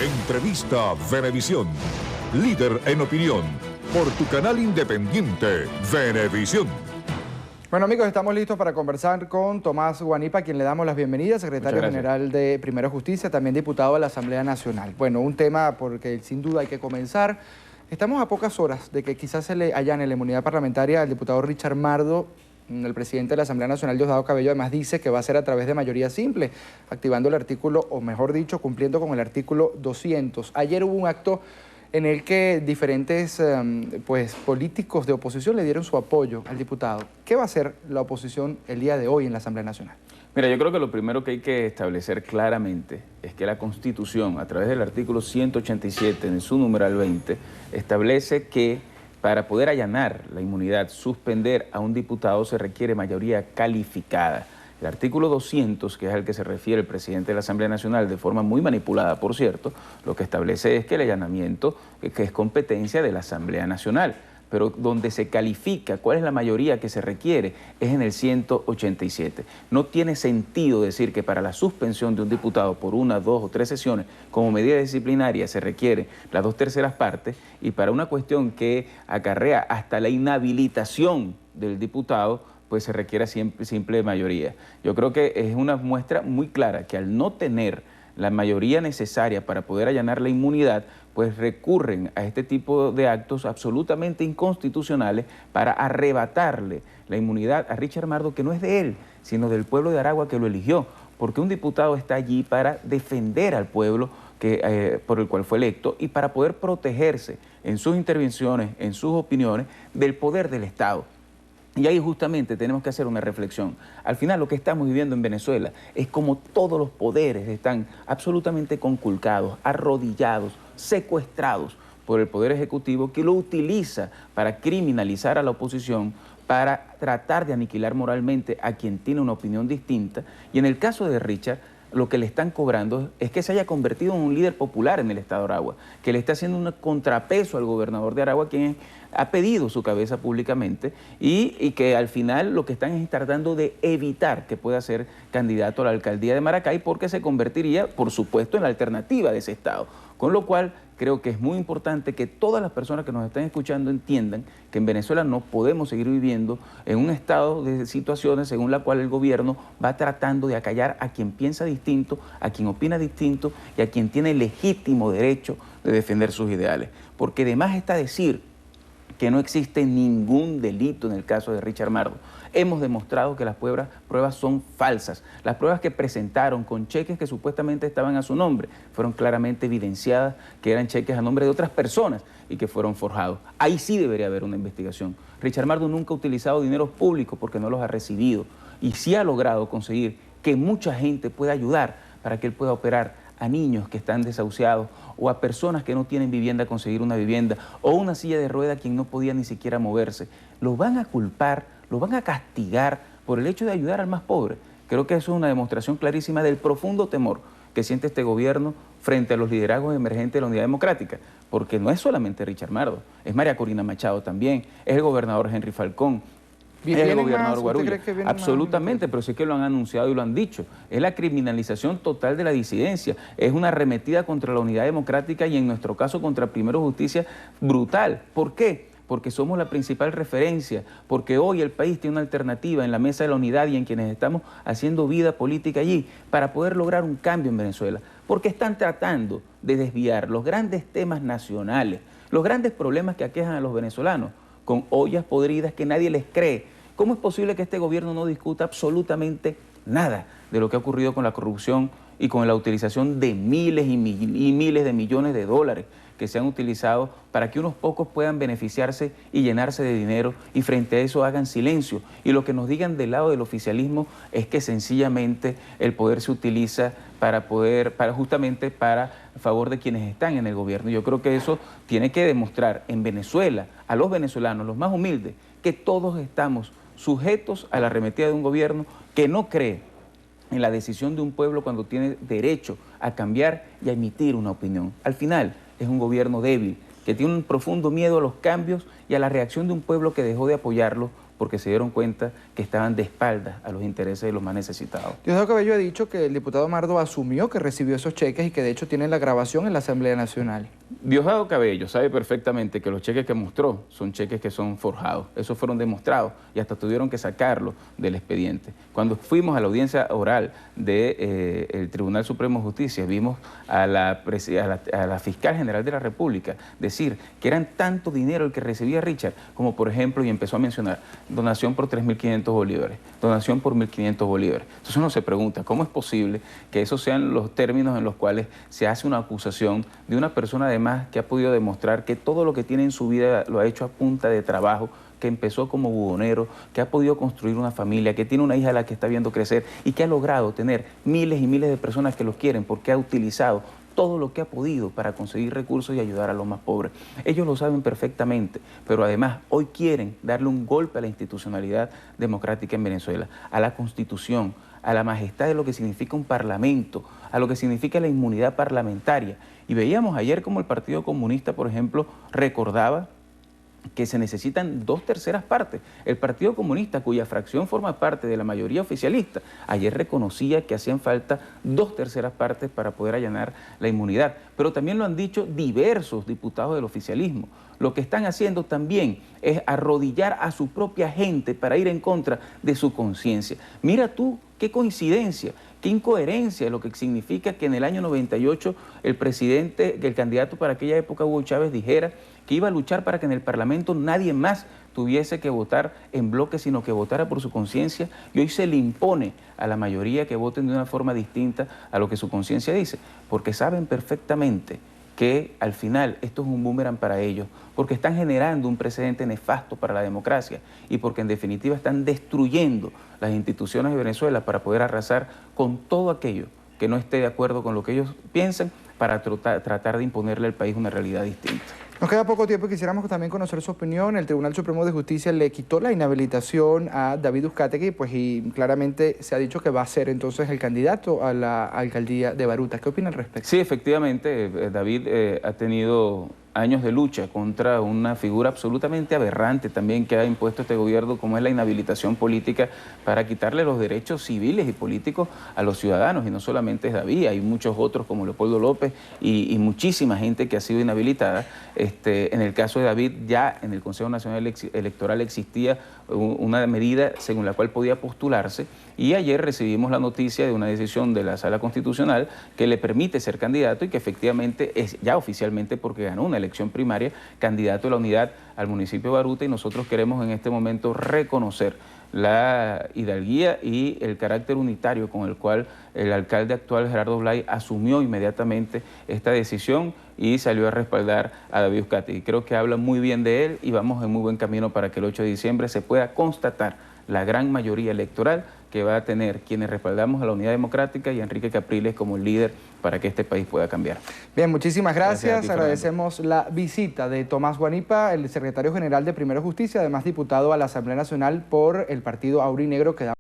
Entrevista Venevisión. Líder en opinión. Por tu canal independiente, Venevisión. Bueno, amigos, estamos listos para conversar con Tomás Guanipa, a quien le damos las bienvenidas, secretario general de Primera Justicia, también diputado de la Asamblea Nacional. Bueno, un tema porque sin duda hay que comenzar. Estamos a pocas horas de que quizás se le allane la inmunidad parlamentaria al diputado Richard Mardo. El presidente de la Asamblea Nacional, Diosdado Cabello, además dice que va a ser a través de mayoría simple, activando el artículo, o mejor dicho, cumpliendo con el artículo 200. Ayer hubo un acto en el que diferentes políticos de oposición le dieron su apoyo al diputado. ¿Qué va a hacer la oposición el día de hoy en la Asamblea Nacional? Mira, yo creo que lo primero que hay que establecer claramente es que la Constitución, a través del artículo 187, en su numeral 20, establece que para poder allanar la inmunidad, suspender a un diputado, se requiere mayoría calificada. El artículo 200, que es al que se refiere el presidente de la Asamblea Nacional, de forma muy manipulada, por cierto, lo que establece es que el allanamiento, que es competencia de la Asamblea Nacional, pero donde se califica cuál es la mayoría que se requiere es en el 187. No tiene sentido decir que para la suspensión de un diputado por 1, 2 o 3 sesiones como medida disciplinaria se requiere las 2/3 partes, y para una cuestión que acarrea hasta la inhabilitación del diputado pues se requiere simple mayoría. Yo creo que es una muestra muy clara que al no tener la mayoría necesaria para poder allanar la inmunidad, pues recurren a este tipo de actos absolutamente inconstitucionales para arrebatarle la inmunidad a Richard Mardo, que no es de él, sino del pueblo de Aragua que lo eligió, porque un diputado está allí para defender al pueblo por el cual fue electo y para poder protegerse en sus intervenciones, en sus opiniones, del poder del Estado. Y ahí justamente tenemos que hacer una reflexión. Al final lo que estamos viviendo en Venezuela es como todos los poderes están absolutamente conculcados, arrodillados, secuestrados por el Poder Ejecutivo, que lo utiliza para criminalizar a la oposición, para tratar de aniquilar moralmente a quien tiene una opinión distinta. Y en el caso de Richard, lo que le están cobrando es que se haya convertido en un líder popular en el estado de Aragua, que le está haciendo un contrapeso al gobernador de Aragua, quien ha pedido su cabeza públicamente, y que al final lo que están es tratando de evitar que pueda ser candidato a la alcaldía de Maracay, porque se convertiría, por supuesto, en la alternativa de ese estado. Con lo cual, creo que es muy importante que todas las personas que nos están escuchando entiendan que en Venezuela no podemos seguir viviendo en un estado de situaciones según la cual el gobierno va tratando de acallar a quien piensa distinto, a quien opina distinto y a quien tiene legítimo derecho de defender sus ideales. Porque además está decir que no existe ningún delito en el caso de Richard Mardo. Hemos demostrado que las pruebas son falsas. Las pruebas que presentaron con cheques que supuestamente estaban a su nombre fueron claramente evidenciadas que eran cheques a nombre de otras personas y que fueron forjados. Ahí sí debería haber una investigación. Richard Mardo nunca ha utilizado dineros públicos porque no los ha recibido, y sí ha logrado conseguir que mucha gente pueda ayudar para que él pueda operar a niños que están desahuciados o a personas que no tienen vivienda, conseguir una vivienda, o una silla de rueda a quien no podía ni siquiera moverse. Los van a culpar, los van a castigar por el hecho de ayudar al más pobre. Creo que eso es una demostración clarísima del profundo temor que siente este gobierno frente a los liderazgos emergentes de la Unidad Democrática, porque no es solamente Richard Mardo, es María Corina Machado también, es el gobernador Henry Falcón, es el gobernador Guarulla. Absolutamente, pero sí que lo han anunciado y lo han dicho. Es la criminalización total de la disidencia, es una arremetida contra la unidad democrática y en nuestro caso contra Primero Justicia brutal. ¿Por qué? Porque somos la principal referencia, porque hoy el país tiene una alternativa en la mesa de la unidad y en quienes estamos haciendo vida política allí para poder lograr un cambio en Venezuela, porque están tratando de desviar los grandes temas nacionales, los grandes problemas que aquejan a los venezolanos, con ollas podridas que nadie les cree. ¿Cómo es posible que este gobierno no discuta absolutamente nada de lo que ha ocurrido con la corrupción y con la utilización de miles y miles de millones de dólares que se han utilizado para que unos pocos puedan beneficiarse y llenarse de dinero, y frente a eso hagan silencio? Y lo que nos digan del lado del oficialismo es que sencillamente el poder se utiliza justamente para favor de quienes están en el gobierno. Yo creo que eso tiene que demostrar en Venezuela a los venezolanos, los más humildes, que todos estamos sujetos a la arremetida de un gobierno que no cree en la decisión de un pueblo cuando tiene derecho a cambiar y a emitir una opinión. Al final es un gobierno débil, que tiene un profundo miedo a los cambios y a la reacción de un pueblo que dejó de apoyarlo porque se dieron cuenta que estaban de espaldas a los intereses de los más necesitados. Diosdado Cabello ha dicho que el diputado Mardo asumió que recibió esos cheques y que de hecho tiene la grabación en la Asamblea Nacional. Diosdado Cabello sabe perfectamente que los cheques que mostró son cheques que son forjados. Esos fueron demostrados y hasta tuvieron que sacarlo del expediente. Cuando fuimos a la audiencia oral del Tribunal Supremo de Justicia, vimos a la Fiscal General de la República decir que eran tanto dinero el que recibía Richard, como por ejemplo, y empezó a mencionar, donación por 3.500 bolívares, donación por 1.500 bolívares. Entonces uno se pregunta, ¿cómo es posible que esos sean los términos en los cuales se hace una acusación de una persona además que ha podido demostrar que todo lo que tiene en su vida lo ha hecho a punta de trabajo, que empezó como buhonero, que ha podido construir una familia, que tiene una hija a la que está viendo crecer y que ha logrado tener miles y miles de personas que lo quieren porque ha utilizado todo lo que ha podido para conseguir recursos y ayudar a los más pobres? Ellos lo saben perfectamente, pero además hoy quieren darle un golpe a la institucionalidad democrática en Venezuela, a la Constitución, a la majestad de lo que significa un parlamento, a lo que significa la inmunidad parlamentaria. Y veíamos ayer como el Partido Comunista, por ejemplo, recordaba que se necesitan 2/3 partes. El Partido Comunista, cuya fracción forma parte de la mayoría oficialista, ayer reconocía que hacían falta 2/3 partes para poder allanar la inmunidad. Pero también lo han dicho diversos diputados del oficialismo. Lo que están haciendo también es arrodillar a su propia gente para ir en contra de su conciencia. Mira tú, qué coincidencia, qué incoherencia, lo que significa que en el año 98 el candidato para aquella época, Hugo Chávez, dijera que iba a luchar para que en el Parlamento nadie más tuviese que votar en bloque, sino que votara por su conciencia, y hoy se le impone a la mayoría que voten de una forma distinta a lo que su conciencia dice, porque saben perfectamente que al final esto es un boomerang para ellos, porque están generando un precedente nefasto para la democracia y porque en definitiva están destruyendo las instituciones de Venezuela para poder arrasar con todo aquello que no esté de acuerdo con lo que ellos piensan, para tratar de imponerle al país una realidad distinta. Nos queda poco tiempo y quisiéramos también conocer su opinión. El Tribunal Supremo de Justicia le quitó la inhabilitación a David Uzcategui, pues, y claramente se ha dicho que va a ser entonces el candidato a la alcaldía de Baruta. ¿Qué opina al respecto? Sí, efectivamente, David ha tenido años de lucha contra una figura absolutamente aberrante también que ha impuesto este gobierno, como es la inhabilitación política, para quitarle los derechos civiles y políticos a los ciudadanos. Y no solamente es David, hay muchos otros como Leopoldo López y muchísima gente que ha sido inhabilitada. En el caso de David, ya en el Consejo Nacional Electoral existía una medida según la cual podía postularse, y ayer recibimos la noticia de una decisión de la Sala Constitucional que le permite ser candidato y que efectivamente es ya oficialmente, porque ganó una elección primaria, candidato de la unidad al municipio de Baruta, y nosotros queremos en este momento reconocer la hidalguía y el carácter unitario con el cual el alcalde actual, Gerardo Blay, asumió inmediatamente esta decisión y salió a respaldar a David Uzcategui. Creo que habla muy bien de él y vamos en muy buen camino para que el 8 de diciembre se pueda constatar la gran mayoría electoral que va a tener quienes respaldamos a la Unidad Democrática y a Enrique Capriles como el líder para que este país pueda cambiar. Bien, muchísimas gracias. Agradecemos Fernando. la visita de Tomás Guanipa, el secretario general de Primero Justicia, además diputado a la Asamblea Nacional por el partido Aurinegro, que da